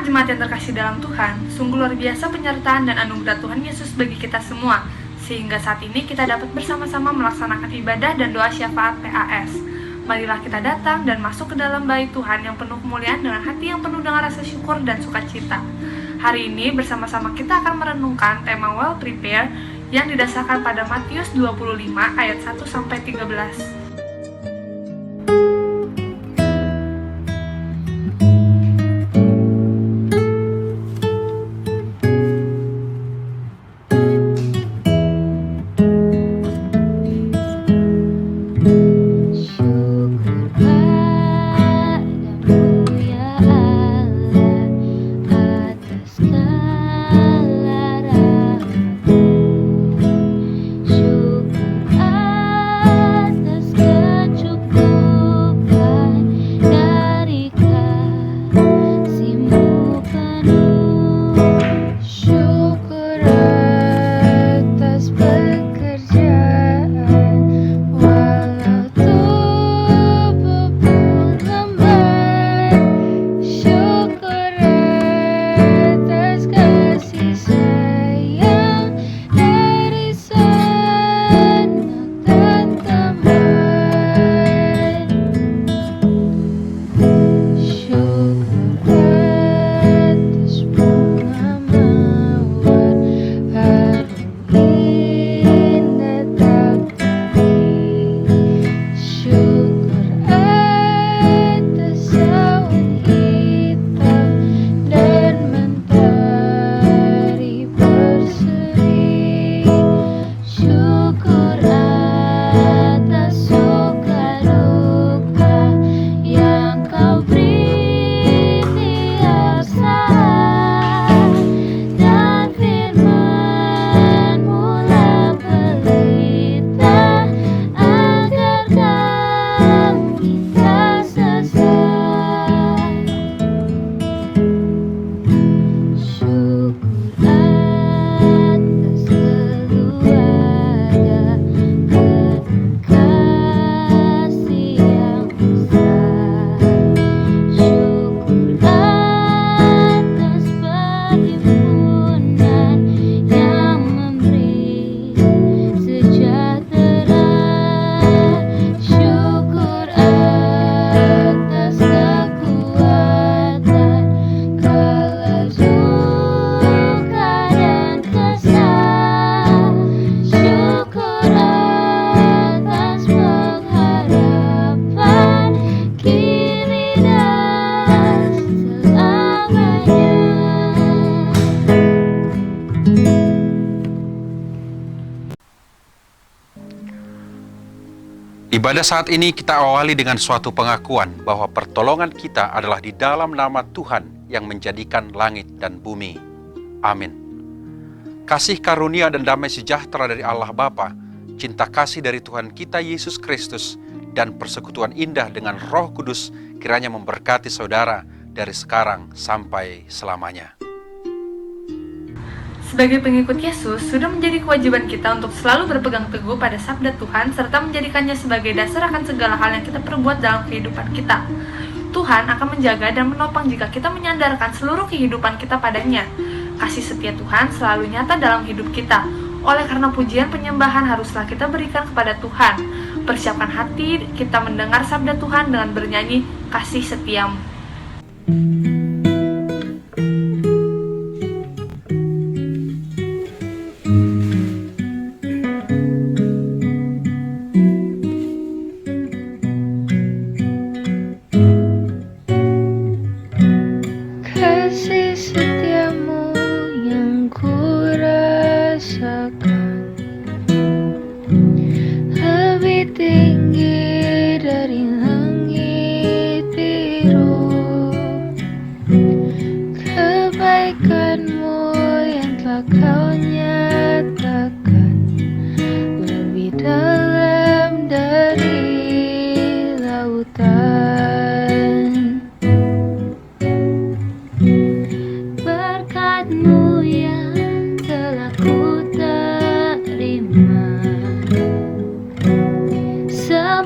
Jemaat yang terkasih dalam Tuhan, sungguh luar biasa penyertaan dan anugerah Tuhan Yesus bagi kita semua, sehingga saat ini kita dapat bersama-sama melaksanakan ibadah dan doa syafaat PAS. Marilah kita datang dan masuk ke dalam bait Tuhan yang penuh kemuliaan dengan hati yang penuh dengan rasa syukur dan sukacita. Hari ini bersama-sama kita akan merenungkan tema Well Prepare yang didasarkan pada Matius 25 ayat 1-13. Ibadah saat ini kita awali dengan suatu pengakuan bahwa pertolongan kita adalah di dalam nama Tuhan yang menjadikan langit dan bumi. Amin. Kasih karunia dan damai sejahtera dari Allah Bapa, cinta kasih dari Tuhan kita Yesus Kristus, dan persekutuan indah dengan Roh Kudus kiranya memberkati saudara dari sekarang sampai selamanya. Sebagai pengikut Yesus, sudah menjadi kewajiban kita untuk selalu berpegang teguh pada sabda Tuhan serta menjadikannya sebagai dasar akan segala hal yang kita perbuat dalam kehidupan kita. Tuhan akan menjaga dan menopang jika kita menyandarkan seluruh kehidupan kita padanya. Kasih setia Tuhan selalu nyata dalam hidup kita. Oleh karena pujian penyembahan haruslah kita berikan kepada Tuhan. Persiapkan hati kita mendengar sabda Tuhan dengan bernyanyi kasih setiamu.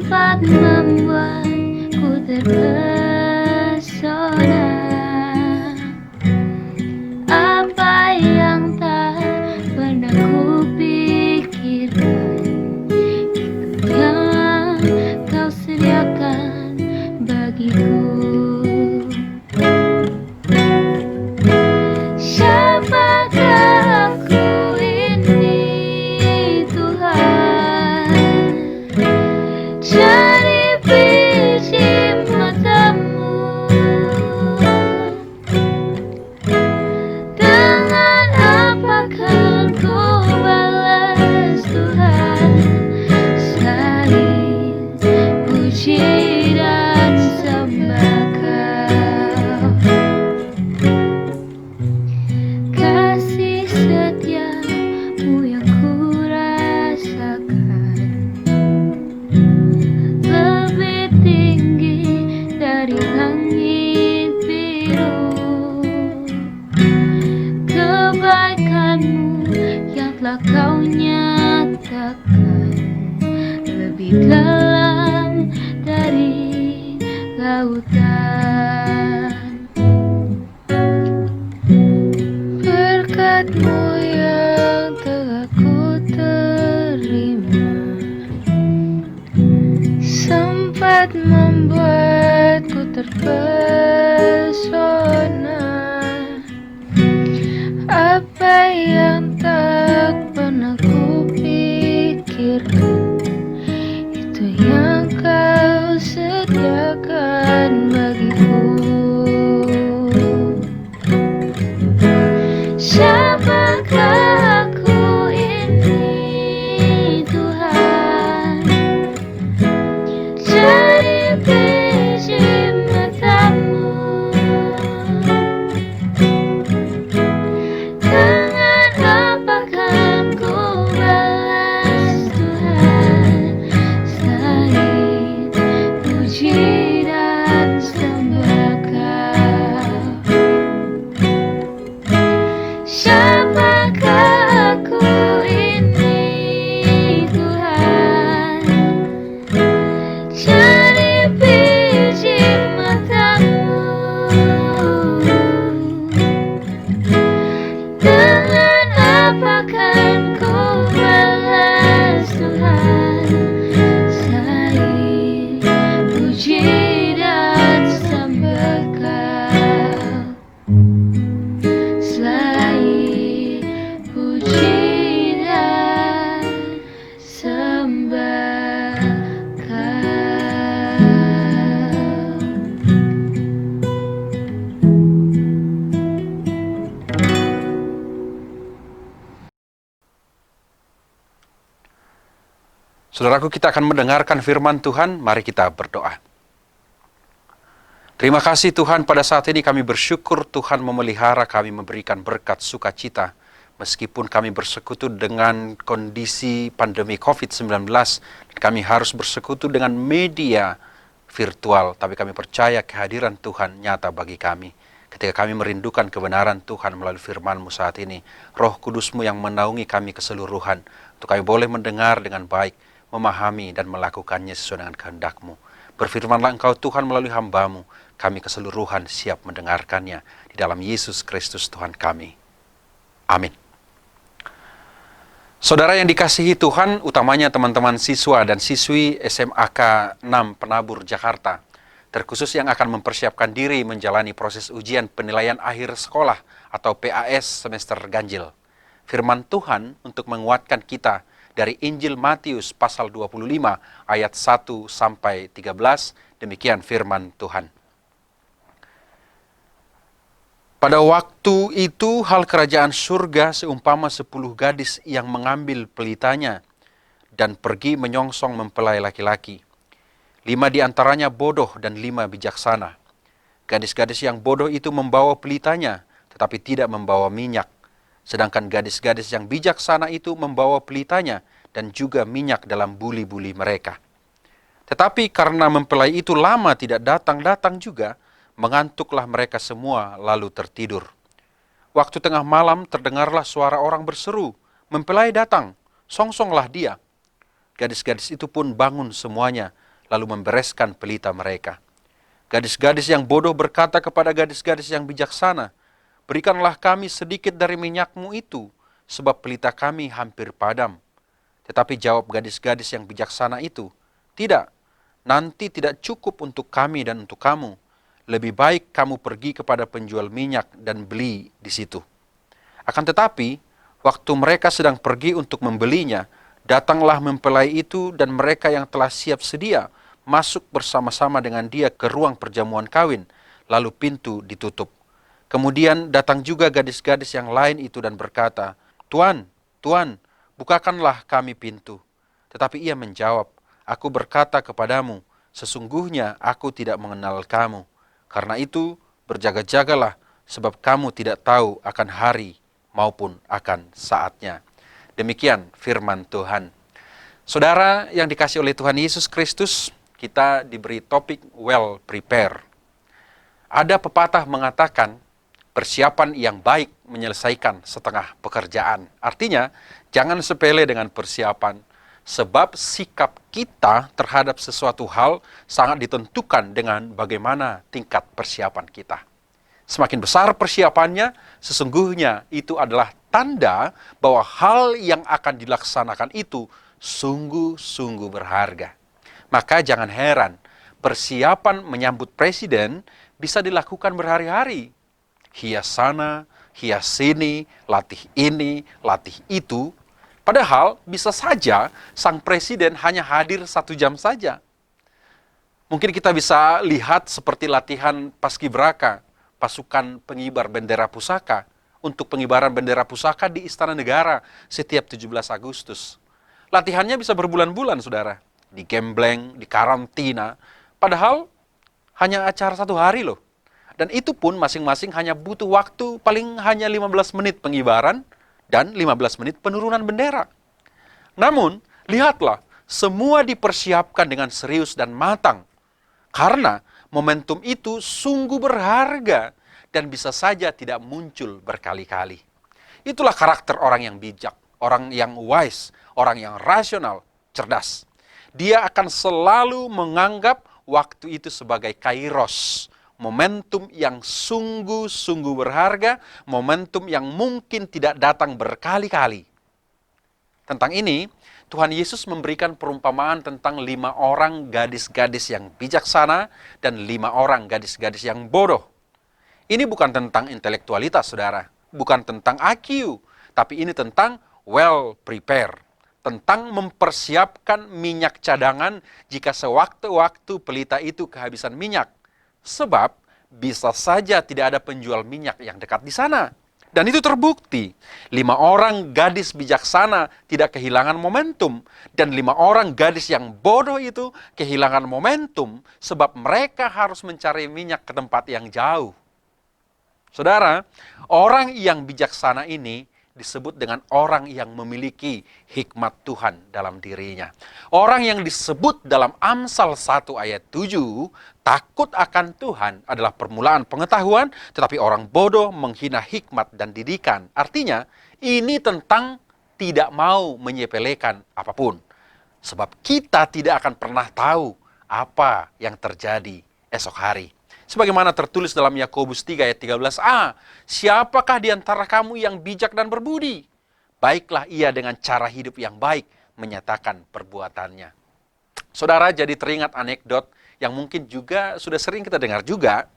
dapat membuatku terpesona. telah kau nyatakan lebih dalam dari lautan. Berkat-Mu yang telah ku terima sempat membuatku terpesona. Apa yang tak pernah ku pikirkan, itu yang kau sediakan bagiku. Siapakah aku ini Tuhan, jadi biji mata-Mu. Dengan apa kan ku balas Tuhan, selain puji dan sembah Kau. Siapakah aku ini Tuhan, jadi biji mata-Mu. Dengan apa kan ku balas Tuhan, selain puji dan sembah Kau, selain puji dan sembah Kau. Saudaraku, kita akan mendengarkan firman Tuhan. Mari kita berdoa. Terima kasih Tuhan, pada saat ini kami bersyukur Tuhan memelihara kami, memberikan berkat sukacita. Meskipun kami bersekutu dengan kondisi pandemi COVID-19, dan kami harus bersekutu dengan media virtual, tapi kami percaya kehadiran Tuhan nyata bagi kami. Ketika kami merindukan kebenaran Tuhan melalui firman-Mu saat ini, Roh Kudus-Mu yang menaungi kami keseluruhan, untuk kami boleh mendengar dengan baik, memahami dan melakukannya sesuai dengan kehendak-Mu. Berfirmanlah Engkau Tuhan melalui hamba-Mu, kami keseluruhan siap mendengarkannya. Di dalam Yesus Kristus Tuhan kami. Amin. Saudara yang dikasihi Tuhan, utamanya teman-teman siswa dan siswi SMAK 6 Penabur Jakarta, terkhusus yang akan mempersiapkan diri menjalani proses ujian penilaian akhir sekolah atau PAS semester ganjil. Firman Tuhan untuk menguatkan kita dari Injil Matius pasal 25 ayat 1 sampai 13, demikian firman Tuhan. Pada waktu itu hal kerajaan surga seumpama 10 gadis yang mengambil pelitanya dan pergi menyongsong mempelai laki-laki. 5 di antaranya bodoh dan 5 bijaksana. Gadis-gadis yang bodoh itu membawa pelitanya, tetapi tidak membawa minyak. Sedangkan gadis-gadis yang bijaksana itu membawa pelitanya dan juga minyak dalam buli-buli mereka. Tetapi karena mempelai itu lama tidak datang-datang juga, mengantuklah mereka semua lalu tertidur. Waktu tengah malam terdengarlah suara orang berseru, "Mempelai datang, songsonglah dia." Gadis-gadis itu pun bangun semuanya, lalu membereskan pelita mereka. Gadis-gadis yang bodoh berkata kepada gadis-gadis yang bijaksana, "Berikanlah kami sedikit dari minyakmu itu, sebab pelita kami hampir padam." Tetapi jawab gadis-gadis yang bijaksana itu, "Tidak, nanti tidak cukup untuk kami dan untuk kamu. Lebih baik kamu pergi kepada penjual minyak dan beli di situ." Akan tetapi, waktu mereka sedang pergi untuk membelinya, datanglah mempelai itu dan mereka yang telah siap sedia masuk bersama-sama dengan dia ke ruang perjamuan kawin, lalu pintu ditutup. Kemudian datang juga gadis-gadis yang lain itu dan berkata, "Tuan, Tuan, bukakanlah kami pintu." Tetapi ia menjawab, "Aku berkata kepadamu, sesungguhnya aku tidak mengenal kamu. Karena itu, berjaga-jagalah, sebab kamu tidak tahu akan hari maupun akan saatnya." Demikian firman Tuhan. Saudara yang dikasihi oleh Tuhan Yesus Kristus, kita diberi topik well prepare. Ada pepatah mengatakan, persiapan yang baik menyelesaikan setengah pekerjaan. Artinya, jangan sepele dengan persiapan, sebab sikap kita terhadap sesuatu hal sangat ditentukan dengan bagaimana tingkat persiapan kita. Semakin besar persiapannya, sesungguhnya itu adalah tanda bahwa hal yang akan dilaksanakan itu sungguh-sungguh berharga. Maka jangan heran, persiapan menyambut presiden bisa dilakukan berhari-hari. Hias sana, hias sini, latih ini, latih itu. Padahal bisa saja sang presiden hanya hadir 1 jam saja. Mungkin kita bisa lihat seperti latihan paskibraka, pasukan pengibar bendera pusaka, untuk pengibaran bendera pusaka di Istana Negara setiap 17 Agustus. Latihannya bisa berbulan-bulan, saudara. Digembleng, dikarantina. Padahal hanya acara 1 hari loh. Dan itu pun masing-masing hanya butuh waktu paling hanya 15 menit pengibaran dan 15 menit penurunan bendera. Namun, lihatlah, semua dipersiapkan dengan serius dan matang. Karena momentum itu sungguh berharga dan bisa saja tidak muncul berkali-kali. Itulah karakter orang yang bijak, orang yang wise, orang yang rasional, cerdas. Dia akan selalu menganggap waktu itu sebagai kairos, momentum yang sungguh-sungguh berharga, momentum yang mungkin tidak datang berkali-kali. Tentang ini, Tuhan Yesus memberikan perumpamaan tentang 5 orang gadis-gadis yang bijaksana dan 5 orang gadis-gadis yang bodoh. Ini bukan tentang intelektualitas, saudara. Bukan tentang IQ, tapi ini tentang well prepared. Tentang mempersiapkan minyak cadangan jika sewaktu-waktu pelita itu kehabisan minyak. Sebab bisa saja tidak ada penjual minyak yang dekat di sana. Dan itu terbukti. 5 orang gadis bijaksana tidak kehilangan momentum. Dan 5 orang gadis yang bodoh itu kehilangan momentum sebab mereka harus mencari minyak ke tempat yang jauh. Saudara, orang yang bijaksana ini disebut dengan orang yang memiliki hikmat Tuhan dalam dirinya. Orang yang disebut dalam Amsal 1 ayat 7, takut akan Tuhan adalah permulaan pengetahuan, tetapi orang bodoh menghina hikmat dan didikan. Artinya, ini tentang tidak mau menyepelekan apapun. Sebab kita tidak akan pernah tahu apa yang terjadi esok hari. Sebagaimana tertulis dalam Yakobus 3 ayat 13a, siapakah di antara kamu yang bijak dan berbudi? Baiklah ia dengan cara hidup yang baik menyatakan perbuatannya. Saudara, jadi teringat anekdot yang mungkin juga sudah sering kita dengar juga.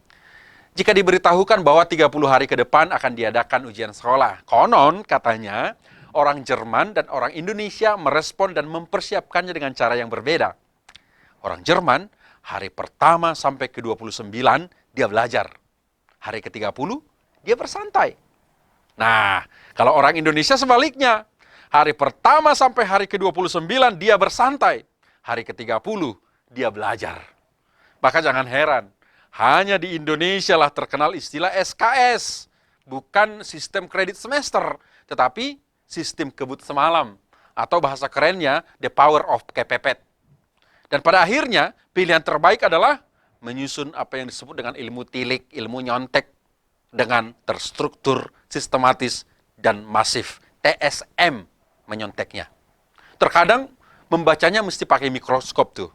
Jika diberitahukan bahwa 30 hari ke depan akan diadakan ujian sekolah, konon katanya orang Jerman dan orang Indonesia merespon dan mempersiapkannya dengan cara yang berbeda. Orang Jerman hari pertama sampai ke-29 dia belajar. Hari ke-30 dia bersantai. Nah, kalau orang Indonesia sebaliknya. Hari pertama sampai hari ke-29 dia bersantai. Hari ke-30 dia belajar. Maka jangan heran, hanya di Indonesia lah terkenal istilah SKS. Bukan sistem kredit semester, tetapi sistem kebut semalam. Atau bahasa kerennya, the power of kepepet. Dan pada akhirnya, pilihan terbaik adalah menyusun apa yang disebut dengan ilmu tilik, ilmu nyontek, dengan terstruktur, sistematis, dan masif. TSM menyonteknya. Terkadang membacanya mesti pakai mikroskop tuh.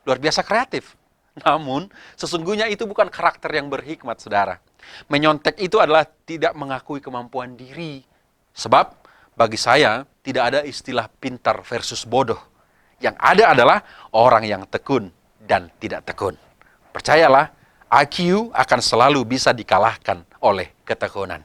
Luar biasa kreatif. Namun, sesungguhnya itu bukan karakter yang berhikmat, saudara. Menyontek itu adalah tidak mengakui kemampuan diri. Sebab, bagi saya, tidak ada istilah pintar versus bodoh. Yang ada adalah orang yang tekun dan tidak tekun. Percayalah, IQ akan selalu bisa dikalahkan oleh ketekunan.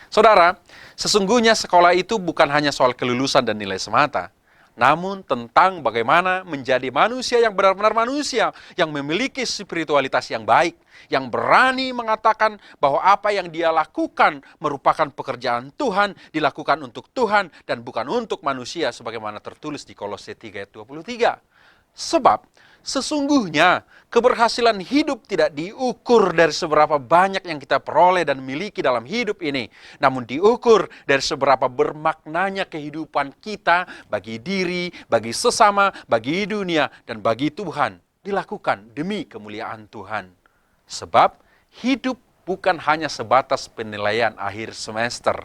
Saudara, sesungguhnya sekolah itu bukan hanya soal kelulusan dan nilai semata, namun tentang bagaimana menjadi manusia yang benar-benar manusia, yang memiliki spiritualitas yang baik, yang berani mengatakan bahwa apa yang dia lakukan merupakan pekerjaan Tuhan, dilakukan untuk Tuhan dan bukan untuk manusia, sebagaimana tertulis di Kolose 3 ayat 23. Sebab sesungguhnya keberhasilan hidup tidak diukur dari seberapa banyak yang kita peroleh dan miliki dalam hidup ini, namun diukur dari seberapa bermaknanya kehidupan kita bagi diri, bagi sesama, bagi dunia, dan bagi Tuhan, dilakukan demi kemuliaan Tuhan. Sebab hidup bukan hanya sebatas penilaian akhir semester.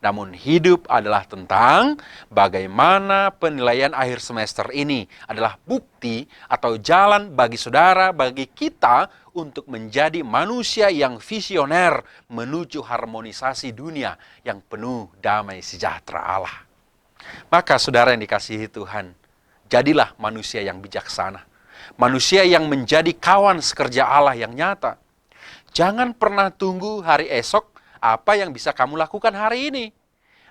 Namun hidup adalah tentang bagaimana penilaian akhir semester ini adalah bukti atau jalan bagi saudara, bagi kita untuk menjadi manusia yang visioner menuju harmonisasi dunia yang penuh damai sejahtera Allah. Maka saudara yang dikasihi Tuhan, jadilah manusia yang bijaksana. Manusia yang menjadi kawan sekerja Allah yang nyata. Jangan pernah tunggu hari esok apa yang bisa kamu lakukan hari ini.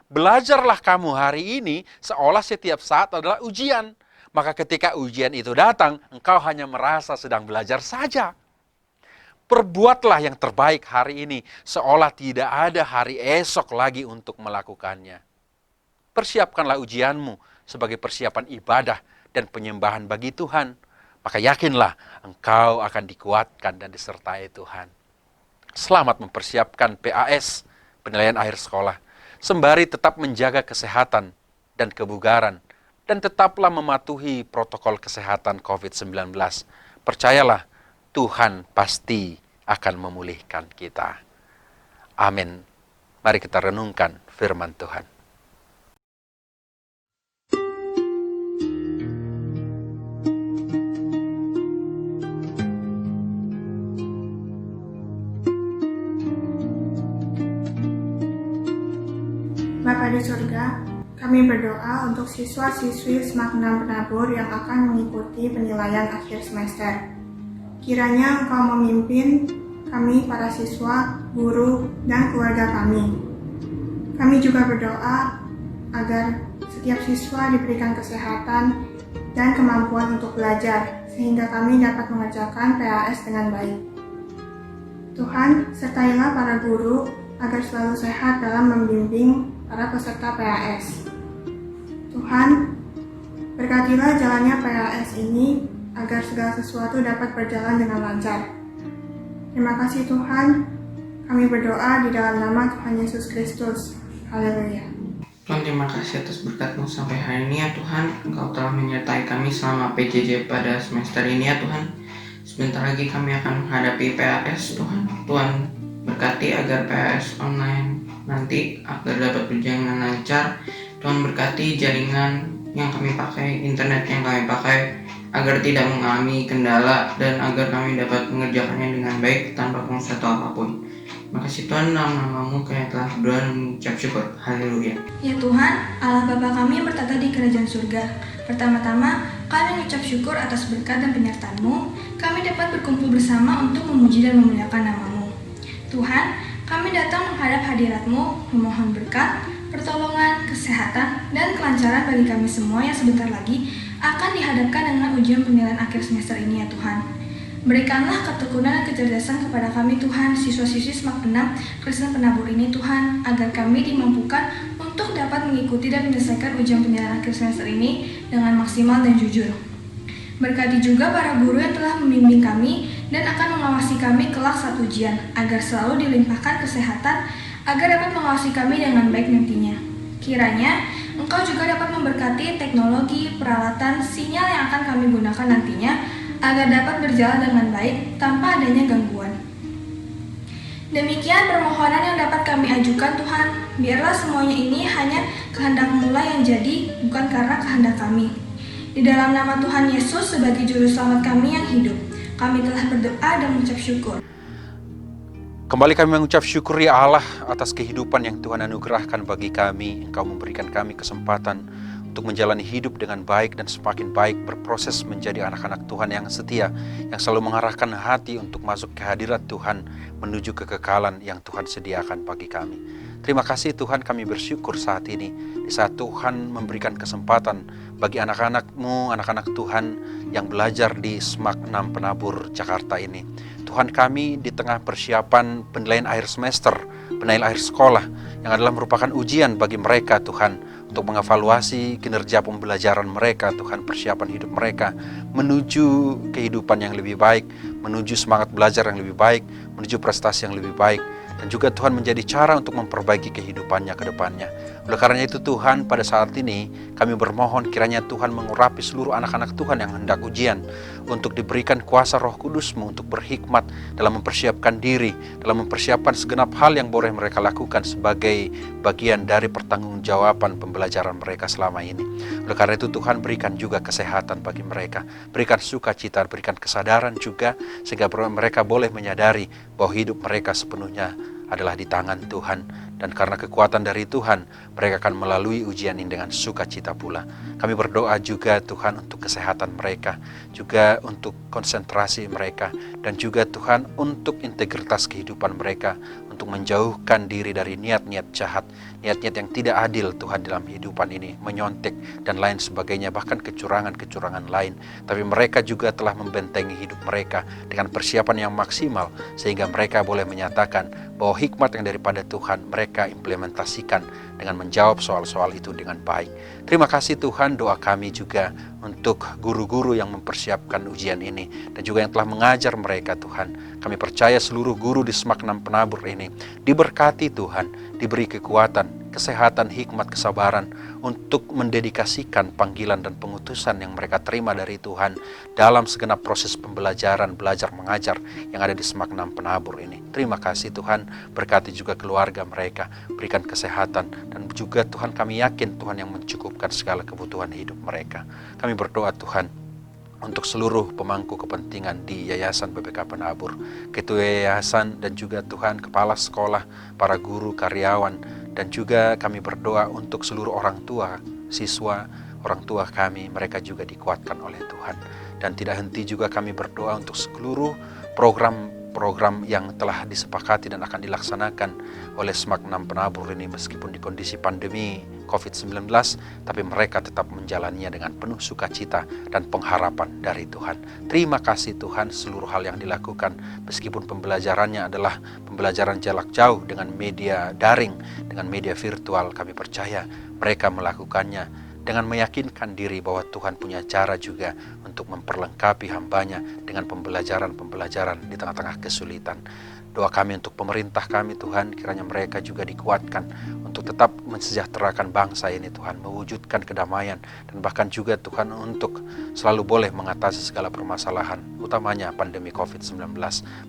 Belajarlah kamu hari ini seolah setiap saat adalah ujian. Maka ketika ujian itu datang, engkau hanya merasa sedang belajar saja. Perbuatlah yang terbaik hari ini seolah tidak ada hari esok lagi untuk melakukannya. Persiapkanlah ujianmu sebagai persiapan ibadah dan penyembahan bagi Tuhan. Maka yakinlah engkau akan dikuatkan dan disertai Tuhan. Selamat mempersiapkan PAS, penilaian akhir sekolah, sembari tetap menjaga kesehatan dan kebugaran, dan tetaplah mematuhi protokol kesehatan COVID-19. Percayalah, Tuhan pasti akan memulihkan kita. Amin. Mari kita renungkan firman Tuhan. Bapa di surga, kami berdoa untuk siswa-siswi SMAK 6 Penabur yang akan mengikuti penilaian akhir semester. Kiranya Engkau memimpin kami para siswa, guru, dan keluarga kami. Kami juga berdoa agar setiap siswa diberikan kesehatan dan kemampuan untuk belajar, sehingga kami dapat mengerjakan PAS dengan baik. Tuhan, sertailah para guru agar selalu sehat dalam membimbing para peserta PAS. Tuhan, berkatilah jalannya PAS ini agar segala sesuatu dapat berjalan dengan lancar. Terima kasih Tuhan, kami berdoa di dalam nama Tuhan Yesus Kristus. Haleluya. Tuhan, terima kasih atas berkat-Mu sampai hari ini ya Tuhan. Engkau telah menyertai kami selama PJJ pada semester ini ya Tuhan. Sebentar lagi kami akan menghadapi PAS Tuhan. Tuhan berkati agar PAS online nanti agar dapat berjalan dengan lancar. Tuhan berkati jaringan yang kami pakai, internet yang kami pakai, agar tidak mengalami kendala dan agar kami dapat mengerjakannya dengan baik tanpa pengusaha atau apapun. Makasih Tuhan, dalam nama-Mu kami telah berdoa dan mengucap syukur. Haleluya. Ya Tuhan, Allah Bapa kami yang bertata di kerajaan surga. Pertama-tama, kami mengucap syukur atas berkat dan penyertaan-Mu. Kami dapat berkumpul bersama untuk memuji dan memuliakan nama-Mu. Tuhan, kami datang menghadap hadirat-Mu, memohon berkat, pertolongan, kesehatan, dan kelancaran bagi kami semua yang sebentar lagi akan dihadapkan dengan ujian penilaian akhir semester ini ya Tuhan. Berikanlah ketekunan dan kecerdasan kepada kami Tuhan, siswa-siswi SMAK 6 Kristen Penabur ini Tuhan, agar kami dimampukan untuk dapat mengikuti dan menyelesaikan ujian penilaian akhir semester ini dengan maksimal dan jujur. Berkati juga para guru yang telah membimbing kami dan akan mengawasi kami kelak saat ujian, agar selalu dilimpahkan kesehatan, agar dapat mengawasi kami dengan baik nantinya. Kiranya Engkau juga dapat memberkati teknologi, peralatan, sinyal yang akan kami gunakan nantinya, agar dapat berjalan dengan baik tanpa adanya gangguan. Demikian permohonan yang dapat kami ajukan Tuhan. Biarlah semuanya ini hanya kehendak-Mu yang jadi, bukan karena kehendak kami. Di dalam nama Tuhan Yesus sebagai juru selamat kami yang hidup, kami telah berdoa dan mengucap syukur. Kembali kami mengucap syukur ya Allah atas kehidupan yang Tuhan anugerahkan bagi kami. Engkau memberikan kami kesempatan untuk menjalani hidup dengan baik dan semakin baik, berproses menjadi anak-anak Tuhan yang setia, yang selalu mengarahkan hati untuk masuk ke hadirat Tuhan, menuju kekekalan yang Tuhan sediakan bagi kami. Terima kasih Tuhan, kami bersyukur saat ini, di saat Tuhan memberikan kesempatan bagi anak-anak-Mu, anak-anak Tuhan yang belajar di SMAK 6 Penabur Jakarta ini. Tuhan, kami di tengah persiapan penilaian akhir semester, penilaian akhir sekolah, yang adalah merupakan ujian bagi mereka Tuhan, untuk mengevaluasi kinerja pembelajaran mereka Tuhan, persiapan hidup mereka, menuju kehidupan yang lebih baik, menuju semangat belajar yang lebih baik, menuju prestasi yang lebih baik. dan juga Tuhan menjadi cara untuk memperbaiki kehidupannya ke depannya. Oleh karena itu Tuhan, pada saat ini kami bermohon kiranya Tuhan mengurapi seluruh anak-anak Tuhan yang hendak ujian, untuk diberikan kuasa Roh Kudus-Mu untuk berhikmat dalam mempersiapkan diri, dalam mempersiapkan segenap hal yang boleh mereka lakukan sebagai bagian dari pertanggungjawaban pembelajaran mereka selama ini. Oleh karena itu Tuhan, berikan juga kesehatan bagi mereka, berikan sukacita, berikan kesadaran juga, sehingga mereka boleh menyadari bahwa hidup mereka sepenuhnya adalah di tangan Tuhan. Dan karena kekuatan dari Tuhan, mereka akan melalui ujian ini dengan sukacita pula. Kami berdoa juga Tuhan untuk kesehatan mereka, juga untuk konsentrasi mereka, dan juga Tuhan untuk integritas kehidupan mereka, untuk menjauhkan diri dari niat-niat jahat, niat-niat yang tidak adil Tuhan dalam kehidupan ini, menyontek dan lain sebagainya, bahkan kecurangan-kecurangan lain. Tapi mereka juga telah membentengi hidup mereka dengan persiapan yang maksimal, sehingga mereka boleh menyatakan bahwa hikmat yang daripada Tuhan mereka implementasikan dengan menjawab soal-soal itu dengan baik. Terima kasih Tuhan, doa kami juga untuk guru-guru yang mempersiapkan ujian ini dan juga yang telah mengajar mereka Tuhan. Kami percaya seluruh guru di Semak 6 Penabur ini diberkati Tuhan, diberi kekuatan, kesehatan, hikmat, kesabaran untuk mendedikasikan panggilan dan pengutusan yang mereka terima dari Tuhan dalam segenap proses pembelajaran, belajar mengajar yang ada di Semak 6 Penabur ini. Terima kasih Tuhan, berkati juga keluarga mereka, berikan kesehatan, dan juga Tuhan kami yakin Tuhan yang mencukupkan segala kebutuhan hidup mereka. Kami berdoa Tuhan untuk seluruh pemangku kepentingan di Yayasan BPK Penabur, ketua yayasan dan juga Tuhan kepala sekolah, para guru, karyawan, dan juga kami berdoa untuk seluruh orang tua, siswa, orang tua kami, mereka juga dikuatkan oleh Tuhan. Dan tidak henti juga kami berdoa untuk seluruh program yang telah disepakati dan akan dilaksanakan oleh Semak 6 Penabur ini, meskipun di kondisi pandemi COVID-19, tapi mereka tetap menjalaninya dengan penuh sukacita dan pengharapan dari Tuhan. Terima kasih Tuhan, seluruh hal yang dilakukan, meskipun pembelajarannya adalah pembelajaran jarak jauh dengan media daring, dengan media virtual, kami percaya mereka melakukannya dengan meyakinkan diri bahwa Tuhan punya cara juga untuk memperlengkapi hambanya dengan pembelajaran-pembelajaran di tengah-tengah kesulitan. Doa kami untuk pemerintah kami Tuhan, kiranya mereka juga dikuatkan untuk tetap mensejahterakan bangsa ini Tuhan, mewujudkan kedamaian, dan bahkan juga Tuhan untuk selalu boleh mengatasi segala permasalahan, utamanya pandemi COVID-19.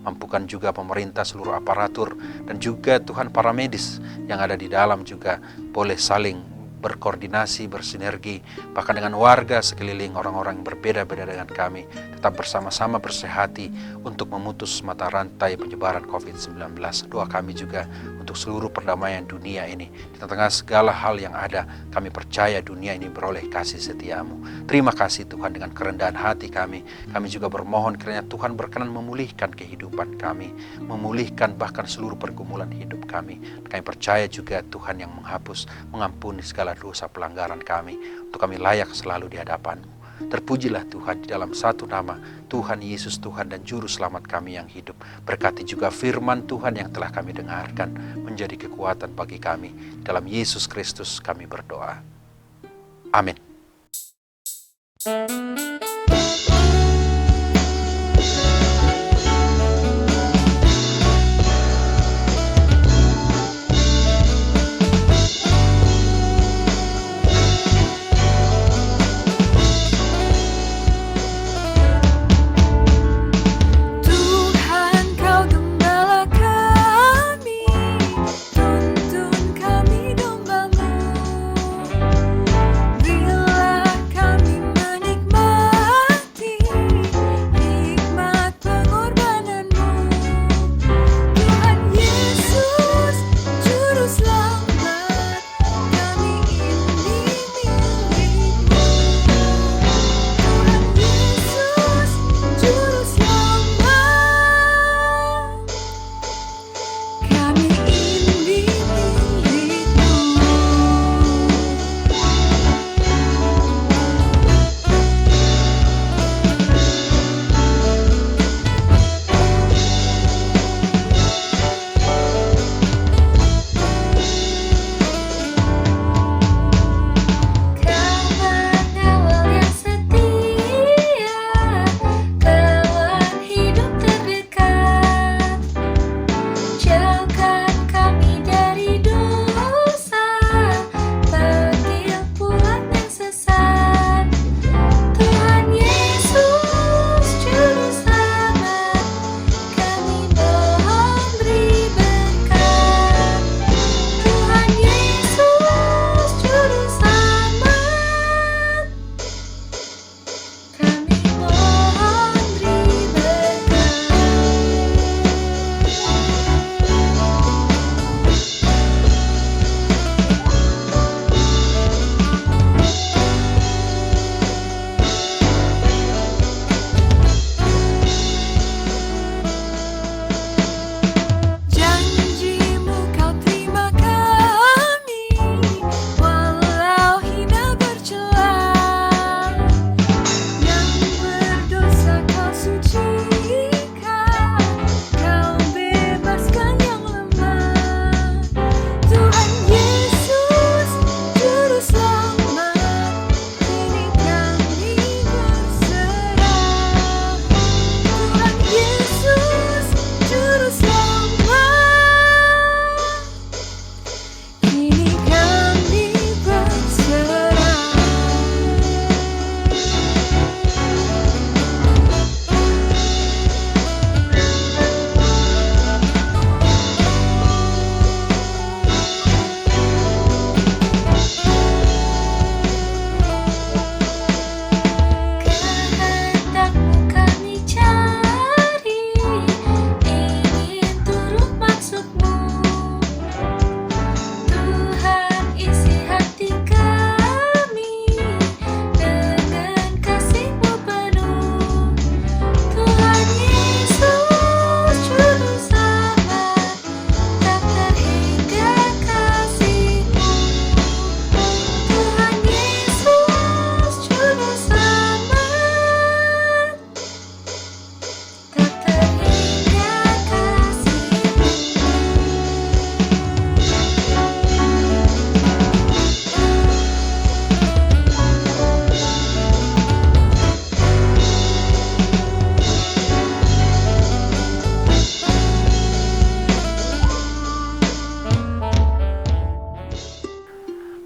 Mampukan juga pemerintah, seluruh aparatur, dan juga Tuhan para medis yang ada di dalam juga boleh saling berkoordinasi, bersinergi, bahkan dengan warga sekeliling, orang-orang yang berbeda-beda dengan kami, tetap bersama-sama bersehati untuk memutus mata rantai penyebaran COVID-19. Doa kami juga untuk seluruh perdamaian dunia ini. Di tengah segala hal yang ada, kami percaya dunia ini beroleh kasih setiamu. Terima kasih Tuhan, dengan kerendahan hati kami juga bermohon kiranya Tuhan berkenan memulihkan kehidupan kami, memulihkan bahkan seluruh pergumulan hidup kami. Kami percaya juga Tuhan yang menghapus, mengampuni segala dosa pelanggaran kami, untuk kami layak selalu di hadapan-Mu. Terpujilah Tuhan di dalam satu nama, Tuhan Yesus, Tuhan dan Juru Selamat kami yang hidup. Berkati juga firman Tuhan yang telah kami dengarkan, menjadi kekuatan bagi kami. Dalam Yesus Kristus kami berdoa. Amin. Bila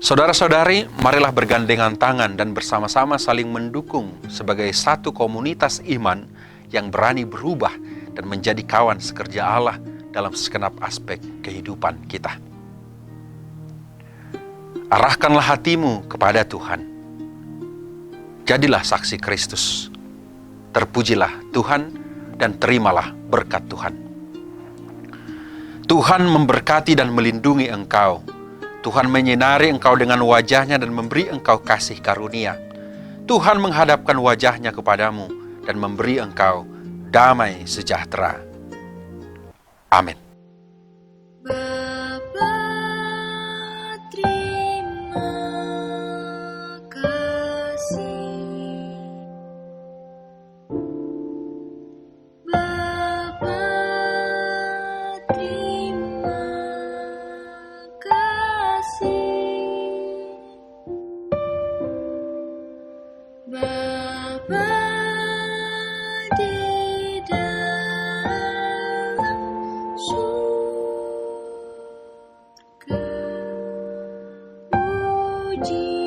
Saudara-saudari, marilah bergandengan tangan dan bersama-sama saling mendukung sebagai satu komunitas iman yang berani berubah dan menjadi kawan sekerja Allah dalam segenap aspek kehidupan kita. Arahkanlah hatimu kepada Tuhan. Jadilah saksi Kristus. Terpujilah Tuhan dan terimalah berkat Tuhan. Tuhan memberkati dan melindungi engkau. Tuhan menyinari engkau dengan wajah-Nya dan memberi engkau kasih karunia. Tuhan menghadapkan wajah-Nya kepadamu dan memberi engkau damai sejahtera. Amin. Bapa, terima kasih. Bapa, terima kasih. Bapa di dalam surga, puji